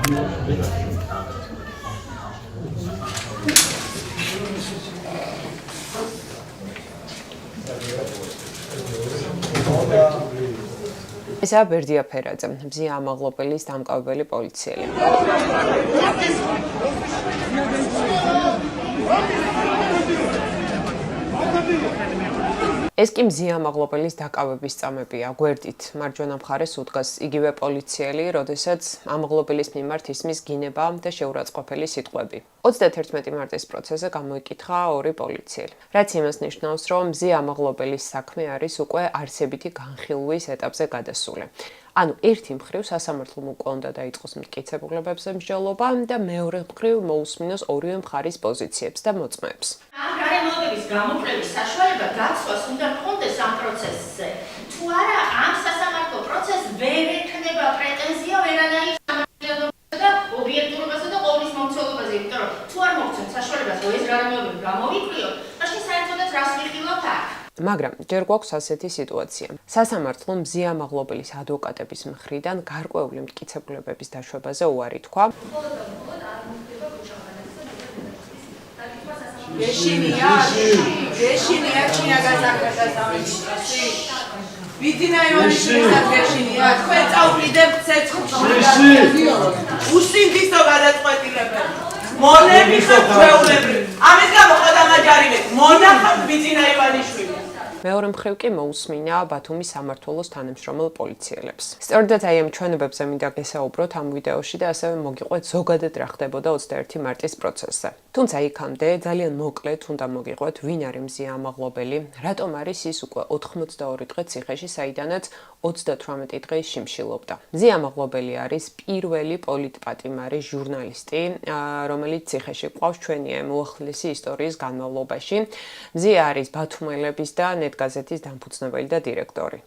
ესაა ბერდია ფერაძე, მზია ამაღლობელის დამკავებელი პოლიციელი. ეს კი მზია ამაღლობელის დაკავების წამებია, გვერდით მარჯვენა მხარეს უდგას იგივე პოლიციელი, როდესაც ამაღლობელის მიმართ ისმის გინება და შეურაცხყოფელი სიტყვები. 31 მარტის პროცესზე გამოიკითხა ორი პოლიციელი. რაც იმას ნიშნავს, რომ მზია ამაღლობელის საქმე არის უკვე არსებითი განხილვის ეტაპზე გადასული. ანუ ერთი მხრივ სასამართლომ უკვე უნდა დაიწყოს მტკიცებულებებზე მსჯელობა და მეორე მხრივ მოусმინოს ორივე მხარის პოზიციებს და მოწმეებს. გარემოებების გამოკვლევის საშუალება გაცვლას უნდა ჰქონდეს ამ პროცესზე. თუ არა, ამ სასამართლო პროცესს ვერ ექნება პრეტენზია ვერანაირ სამართლებრივობაზე და ობიექტურობაზე და ყოვლის მომცველობაზე, იმიტომ რომ თუ არ მოგცემთ საშუალებას, რომ ეს გარემოებები გამოვიკვლიოთ, მაშინ საერთოდაც რას ვიხილავთ აქ? მაგრამ ჯერ გვაქვს ასეთი სიტუაცია. სასამართლო მზია ამაღლობელის ადვოკატების მხრიდან გარკვეული მტკიცებულებების დაშვებაზე უარი თქვა. Gheșinia cine a găsit acasă să amintești? Vidina Ioanișului să gheșinia. Când au pridem țeți cu ușin să gădați pătilebe. Monebi să feulebe. Amiți că mă magjarime. Mona Vidina Ioanișului. მეორე მხრივ კი მოусმინა ბათუმის სამმართველოს თანამშრომელ პოლიციელებს. სწორედ აი ამ ჩვენებებზე მინდა გესაუბროთ ამ ვიდეოში და ასევე მოგიყვეთ ზოგადად რა ხდებოდა 21 მარტის პროცესზე. თუმცა იქამდე ძალიან მოკლედ უნდა მოგიყვეთ ვინ არის მზია ამაღლობელი, რატომ არის ის უკვე 82 დღე ციხეში, საიდანაც 38 დღე შიმშილობდა. მზია ამაღლობელი არის პირველი პოლიტპატიმარი ჟურნალისტი, რომელიც ციხეში ყავს ჩვენი მოახლეისი ისტორიის განმავლობაში. მზია არის ბათუმელების და ნეტგაზეთის დამფუძნებელი და დირექტორი.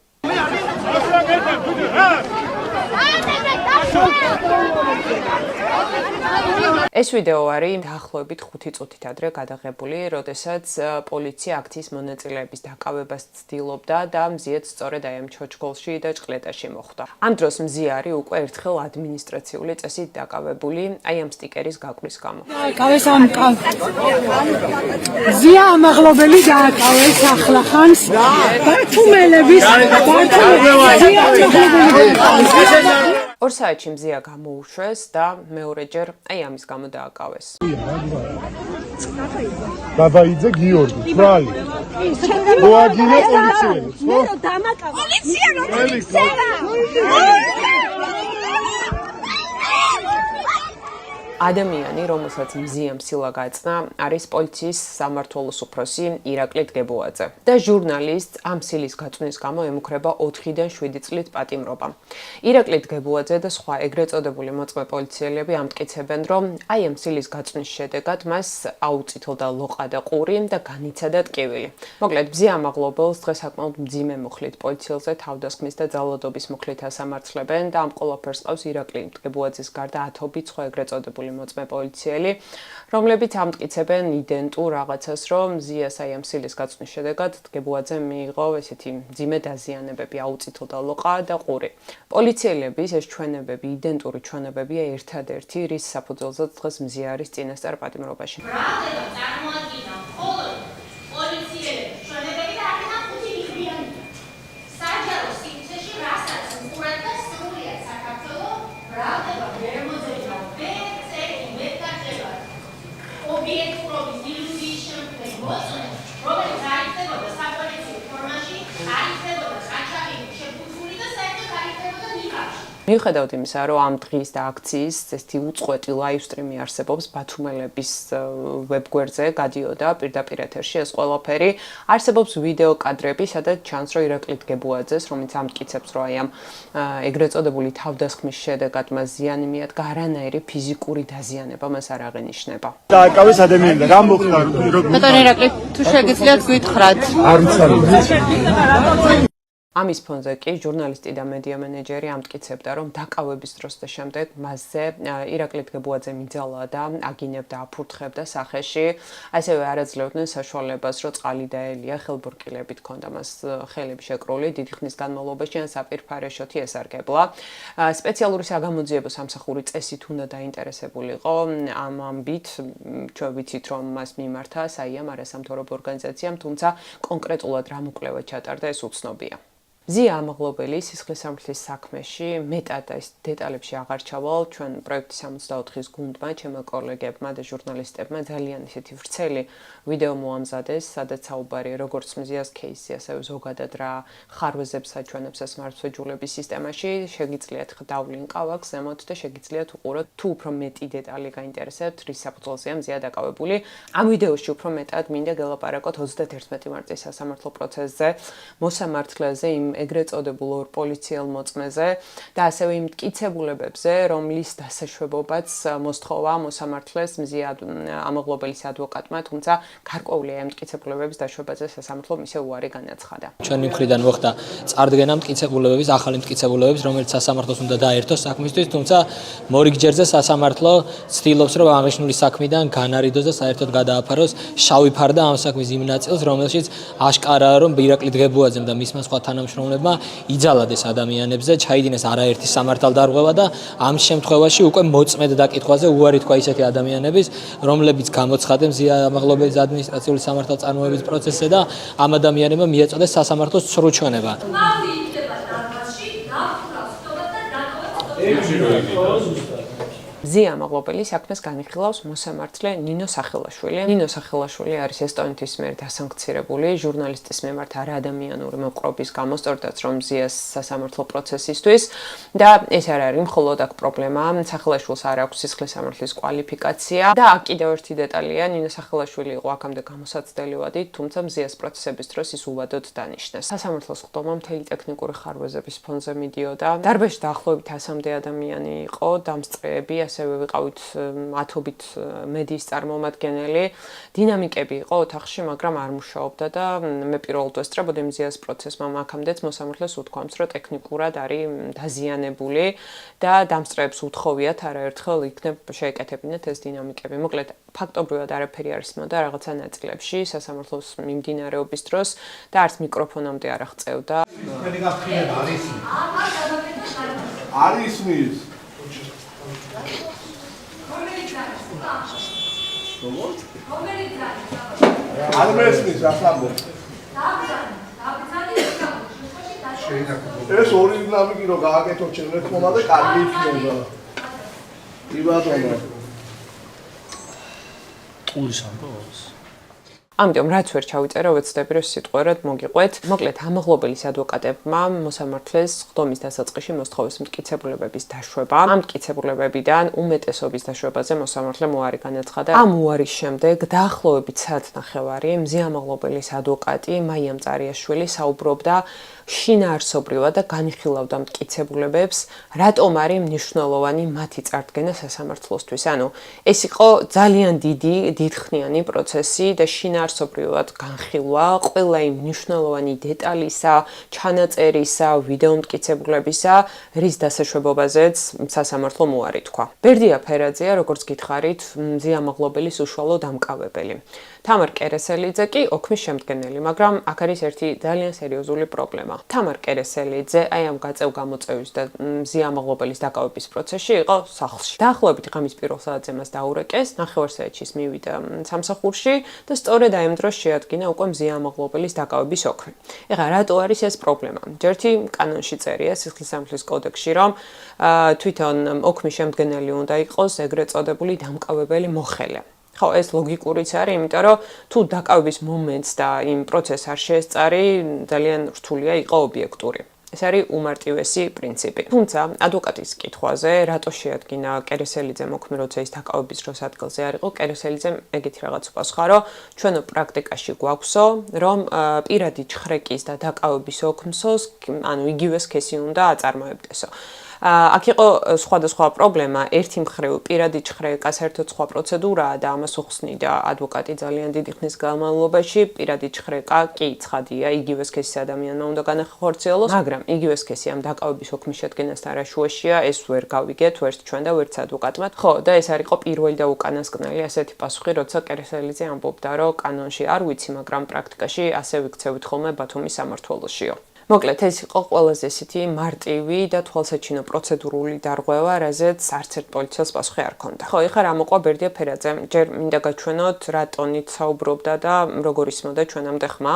ეს ვიდეო არის დაახლოებით 5 წუთით ადრე გადაღებული, როდესაც პოლიცია აქციის მონაწილეების დაკავებას ცდილობდა და მზიაც სწორედ აი ამ ჩოჩქოლში და ჭყლეტაში მოხვდა. ამ დროს მზია არის უკვე ერთხელ ადმინისტრაციული წესით დაკავებული აი ამ სტიკერის გაკვრის გამო. დააკავეს ამ მზია ამაღლობელი დააკავეს ახლახანს ბათუმელების ორ საათში მზია გამოუშვეს და მეორეჯერ აი ამის გამო დააკავეს. დაბაიძე გიორგი, ბრალი. მოაგინე პოლიციელებს, ხო? მე რომ დამაკავა. პოლიცია რომელიც ადამიანი, რომელსაც მზიამ სილა გაწნა, არის პოლიციის სამმართველოს უფროსი ირაკლი დგებუაძე და ჟურნალისტს ამ სილის გაწვნის გამო ემუქრება 4-დან 7 წლით პატიმრობა. ირაკლი დგებუაძე და სხვა ეგრეთ წოდებული მოწმე პოლიციელები ამტკიცებენ, რომ აი ამ სილის გაწვნის შედეგად მას აუწითლდა ლოყა და ყური და განიცადა ტკივილი. მოკლედ, მზია ამაღლობელს დღეს საკმაოდ მძიმე მუხლით პოლიციელზე თავდასხმის და ძალადობის მუხლით ასამართლებენ და ამ ყველაფერს ყავს ირაკლი დგებუაძის გარდა 10 სხვა ეგრეთ წოდებული მოწმე პოლიციელი, რომლებიც ამტკიცებენ იდენტურ რაღაცას, რომ მზიას აი ამ სილის გაწვნის შედეგად დგებუაძემ მიიღო ესეთი მძიმე დაზიანებები, აუწითლდა ლოყა და ყური. პოლიციელების ეს ჩვენებები, იდენტური ჩვენებებია ერთადერთი, რის საფუძველზეც დღეს მზია არის წინასწარ პატიმრობაში. ბრალდება წარმოადგინა მხოლოდ პოლიციელების ჩვენებები და აქედან 5 მიხვდიანი. საჯარო სივრცეში რასაც უყურებთ და სრულიად საქართველოს ბრალდება ვერ მოძებნა ობიექტურობის ილუზიის შემქმნელი მოწმე, რომელიც აიხდებოდა საპოლიციო ფორმაში, აიხდებოდა ყაჩაღი, შეფუთული და საერთოდ აიხდებოდა ნიკაში. მიუხედავად იმისა, რომ ამ დღის და აქციის ესეთი უწყვეტი ლაივსტრიმი არსებობს ბათუმელების ვებგვერდზე, გადიოდა პირდაპირ ეთერში ეს ყველაფერი. არსებობს ვიდეო კადრები, სადაც ჩანს, რომ ირაკლი დგებუაძეს, რომელიც ამტკიცებს, რომ აი ამ ეგრეთ წოდებული თავდასხმის შედეგად მას ზიანი მიადგა, არანაირი ფიზიკური დაზიანება მას არ აღენიშნება. დააკავეს ადამიანები, რა მოხდა? ბატონ ირაკლი, თუ შეგიძლიათ გითხრათ. არ მცადე. ამის ფონზე კი ჟურნალისტი და მედია მენეჯერი ამტკიცებდა, რომ დაკავების დროს და შემდეგ მასზე ირაკლი დგებუაძე მიძალა და აგინებდა, აფურთხებდა სახეში, ასევე არაძლევდნენ საშუალებას, რომ წყალი დაელია, ხელბურკილებით ჰქონდა მას ხელები შეკრული, დიდი ხნის განმავლობაში ან საპირფარეშოთი ესარგებლა. სპეციალური საგამოძიებო სამსახური წესით უნდა დაინტერესებულიყო ამ ამბით, ჩვენ ვიცით, რომ მას მიმართა საიამ არასამთავრობო ორგანიზაციამ, თუმცა კონკრეტულად რა მოკვლევა ჩატარდა, ეს უცნობია. ზია ამაღლობელი სისხლისამართლის საქმეში მეტად ეს დეტალებში აღარ ჩავალ ჩვენ პროექტის 64-ის გუნდმა, ჩემო კოლეგებმა და ჟურნალისტებმა ძალიან ისეთი ვრცელი ვიდეო მოამზადეს, სადაც საუბარია როგორც მზიას кейსზე, ასევე ზოგადად რა ხარვეზებს აჩვენებს ეს მართლმსაჯულების სისტემაში, შეგიძლიათ ხდავლინკავ აქ ზემოთ და შეგიძლიათ უყუროთ თუ უფრო მეტი დეტალი გაინტერესებთ, რის საფუძველზეა მზია დაკავებული. ამ ვიდეოში უფრო მეტად მინდა გელაპარაკოთ 31 მარტის სასამართლო პროცესზე, მოსამართლეზე, იმ ეგრეთ წოდებულ ორ პოლიციელ მოწმეზე და ასევე იმ მტკიცებულებებზე, რომლის დასაშვებობაც მოსთხოვა მოსამართლეს მზია ამაღლობელის ადვოკატმა, თუმცა გარკვეულია ამ მტკიცებულებების დაშვებაზე სასამართლომ ისე უარი განაცხადა. ჩვენი მხრიდან მოხდა წარდგენა მტკიცებულებების, ახალი მტკიცებულებების, რომელიც სასამართლოს უნდა დაერთოს საქმისთვის, თუმცა მორიგჯერზე სასამართლო ცდილობს, რომ აღნიშნული საქმიდან განარიდოს და საერთოდ გადააფაროს შავი ფარდა ამ საქმის იმ ნაწილს, რომელშიც აშკარაა, რომ ირაკლი დგებუაძემ და მისმა სხვა თანამშრომლებმა იძალადეს ადამიანებზე, ჩაიდინეს არაერთი სამართალდარღვევა და ამ შემთხვევაში უკვე მოწმედ დაკითხვაზე უარი თქვა ისეთი ადამიანების, რომლებიც გამოცხადნენ მზია ამაღლობელის ადმინისტრაციული სამართალწარმოების პროცესზე და ამ ადამიანებმა მიაწოდეს სასამართლოს სრუჩვენება. მზია ამაღლობელი საქმეს განიხილავს მოსამართლე ნინო სახელაშვილი. ნინო სახელაშვილი არის ესტონეთის მიერ დასანქცირებული ჟურნალისტის მიმართ არაადამიანური მოპყრობის გამო, სწორედაც რომ მზიას სასამართლო პროცესისთვის და ეს არ არის მხოლოდ აქ პრობლემა, სახელაშვილს არ აქვს სისხლისამართლის კვალიფიკაცია და აქ კიდევ ერთი დეტალია, ნინო სახელაშვილი იყო აქამდე გამოსაცდელი ვადით, თუმცა მზიას პროცესების დროს ის უვადოდ დანიშნეს. სასამართლოს ხდომა მთელი ტექნიკური ხარვეზების ფონზე მიდიოდა. დარბაზში დაახლოებით 100-მდე ადამიანი იყო, დამსწრეები, ასევე ვიყავით ათობით მედიის წარმომადგენელი. დინამიკები იყო ოთახში, მაგრამ არ მუშაობდა და მე პირველად ვესწრებოდი მზიას პროცესმა, აქამდეც მოსამართლეს უთქვამს, რომ ტექნიკურად არის დაზიანებული და დამსწრეებს უთხოვიათ არაერთხელ იქნებ შეეკეთებინათ ეს დინამიკები. მოკლედ, ფაქტობრივად არაფერი არ ისმოდა რაღაცა ნაწილებში სასამართლოს მიმდინარეობის დროს და არც მიკროფონამდე არ აღწევდა. არის მის არ მესმის ახლა ეს ორი დინამიკი რო გააკეთოთ შემოთმომა და კარგი იქნება. იბადონა. ყურის ამბობს. ამიტომ რაც ვერ ჩავიწერე, ვეცდები რომ სიტყვერად მოგიყვეთ. მოკლედ, ამაღლობელის ადვოკატებმა მოსამართლეს ხდომის დასაწყისში მოსთხოვეს მტკიცებულებების დაშვება. ამ მტკიცებულებებიდან უმეტესობის დაშვებაზე მოსამართლემ უარი განაცხადა. ამ უარის შემდეგ დაახლოებით საათნახევარი მზია ამაღლობელის ადვოკატი მაია მწარიაშვილი საუბრობდა შინაარსობრივად და განიხილავდა მტკიცებულებებს, რატომ არის მნიშვნელოვანი მათი წარდგენა სასამართლოსთვის. ანუ ეს იყო ძალიან დიდხნიანი პროცესი და შინაარსობრივად განხილვა ყველა იმ მნიშვნელოვანი დეტალისა, ჩანაწერისა, ვიდეო მტკიცებულებისა, რის დასაშვებობაზეც სასამართლომ უარი თქვა. ბერდია ფერაძეა, როგორც გითხარით, მზია ამაღლობელის უშუალო დამკავებელი. თამარ კერესელიძე კი ოქმის შემდგენელი, მაგრამ აქ არის ერთი ძალიან სერიოზული პრობლემა. თამარ კერესელიძე აი ამ გაწევ-გამოწევის და მზია ამაღლობელის დაკავების პროცესში იყო სახლში. დაახლოებით ღამის პირველ საათზე მას დაურეკეს, ნახევარსაათში მივიდა სამსახურში და სწორედ აი ამ დროს შეადგინა უკვე მზია ამაღლობელის დაკავების ოქმი. ეხლა რატო არის ეს პრობლემა? ჯერთი კანონში წერია სისხლისამართლის კოდექსში, რომ თვითონ ოქმის შემდგენელი უნდა იყოს ეგრეთ წოდებული დამკავებელი მოხელე. ხო, ეს ლოგიკურიც არის, იმიტომ რომ თუ დაკავების მომენტს და იმ პროცესს არ შეესწარი, ძალიან რთულია იყო ობიექტური. ეს არის უმარტივესი პრინციპი. თუმცა ადვოკატის კითხვაზე, რატო შეადგინა კერესელიძემ ოქმი, როცა ის დაკავების დროს ადგილზე არ იყო, კერესელიძემ ეგეთი რაღაც უპასუხა, რომ ჩვენო პრაქტიკაში გვაქვსო, რომ პირადი ჩხრეკის და დაკავების ოქმსოს, ანუ იგივე სქესი უნდა აწარმოებდესო. აქ იყო სხვადასხვა პრობლემა. ერთი მხრივ პირადი ჩხრეკა საერთოდ სხვა პროცედურაა და ამას უხსნიდა ადვოკატი ძალიან დიდი ხნის განმავლობაში. პირადი ჩხრეკა კი ცხადია, იგივე სქესის ადამიანმა უნდა განახორციელოს, მაგრამ იგივე სქესი ამ დაკავების ოქმის შედგენასთან რა შუაშია, ეს ვერ გავიგეთ, ვერც ჩვენ და ვერც ადვოკატმა. ხო, და ეს არ იყო პირველი და უკანასკნელი ასეთი პასუხი, როცა კერესელიძე ამბობდა, რომ კანონში არ ვიცი, მაგრამ პრაქტიკაში ასე ვიქცევით ხოლმე ბათუმის სამმართველოშიო. მოკლედ, ეს იყო ყველაზე ისეთი მარტივი და თვალსაჩინო პროცედურული დარღვევა, რაზეც არც ერთ პოლიციელს პასუხი არ ჰქონდა. ხო, ეხლა რა მოყვა ბერდია ფერაძემ? ჯერ მინდა გაჩვენოთ რა ტონით საუბრობდა და როგორ ისმოდა ჩვენამდე ხმა.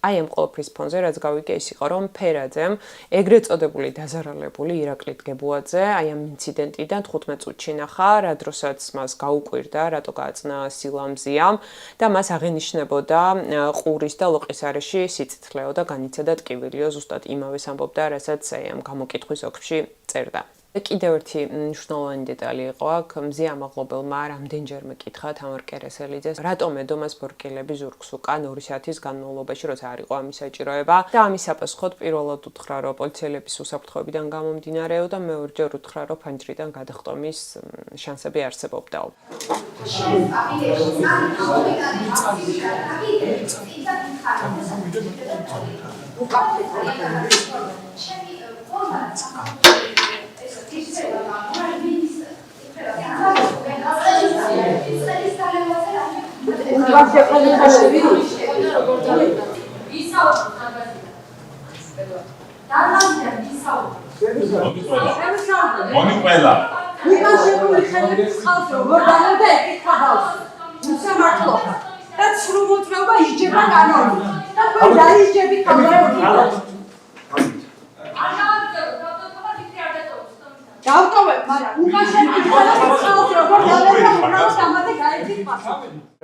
აი ამ ყოველფრის ფონზე რაც გავიგე ის იყო რომ ფერაძემ ეგრეთ წოდებული დაზარალებული ირაკლი დგებუაძე აი ამ ინციდენტიდან 15 წუთში ნახა რა დროსაც მას გაუკვირდა რატო გააწნა სილამზიამ და მას აღენიშნებოდა ყურის და ლოყის არეში სიცოცხლეო და განიცადა ტკივილიო ზუსტად იმავეს ამბობდა რასაც აი ამ გამოკითხვის ოქში წერდა კიდევ ერთი მნიშვნელოვანი დეტალი იყო აქ მზია ამაღლობელმა რამდენჯერმე კითხა თამარ კერესელიძეს რატომ ედო მას ბორკილები ზურგს უკან 2 საათის განმავლობაში როცა არ იყო ამის საჭიროება და ამის საპასუხოდ პირველად უთხრა რომ პოლიციელების უსაფრთხოებიდან გამომდინარეო და მეორჯერ უთხრა რომ ფანჯრიდან გადახტომის შანსები არსებობდაო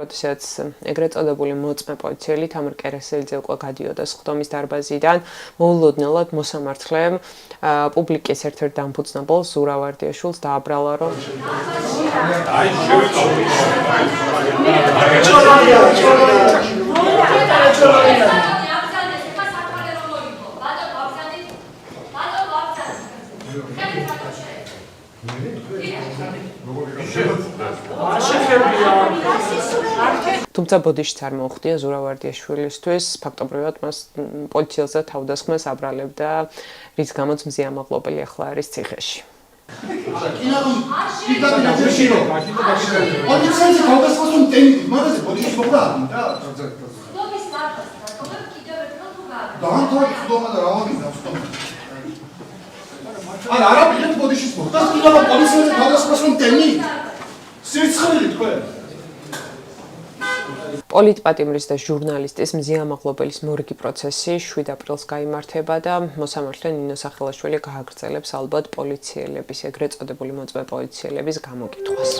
როდესაც ეგრეთ წოდებული მოწმე პოლიციელი თამარ კერესელიძე უკვე გადიოდა სხდომის დარბაზიდან მოულოდნელად მოსამართლემ პუბლიკის ერთ-ერთ დამფუძნებელს ზურავარდიაშვილს დააბრალა რომ თუმცა ბოდიშიც არ მოუხდია ზურავარდიაშვილისთვის ფაქტობრივად მას პოლიციელზე თავდასხმას აბრალებდა რის გამოც მზია ამაღლობელი ახლა არის ციხეში პოლიტპატიმრის და ჟურნალისტის მზია ამაღლობელის მორგი პროცესი 7 აპრილს გაიმართება და მოსამართლე ნინო სახელაშვილი გააგრძელებს ალბათ პოლიციელების ეგრეთ წოდებული მოწმე პოლიციელების გამოკითხვას.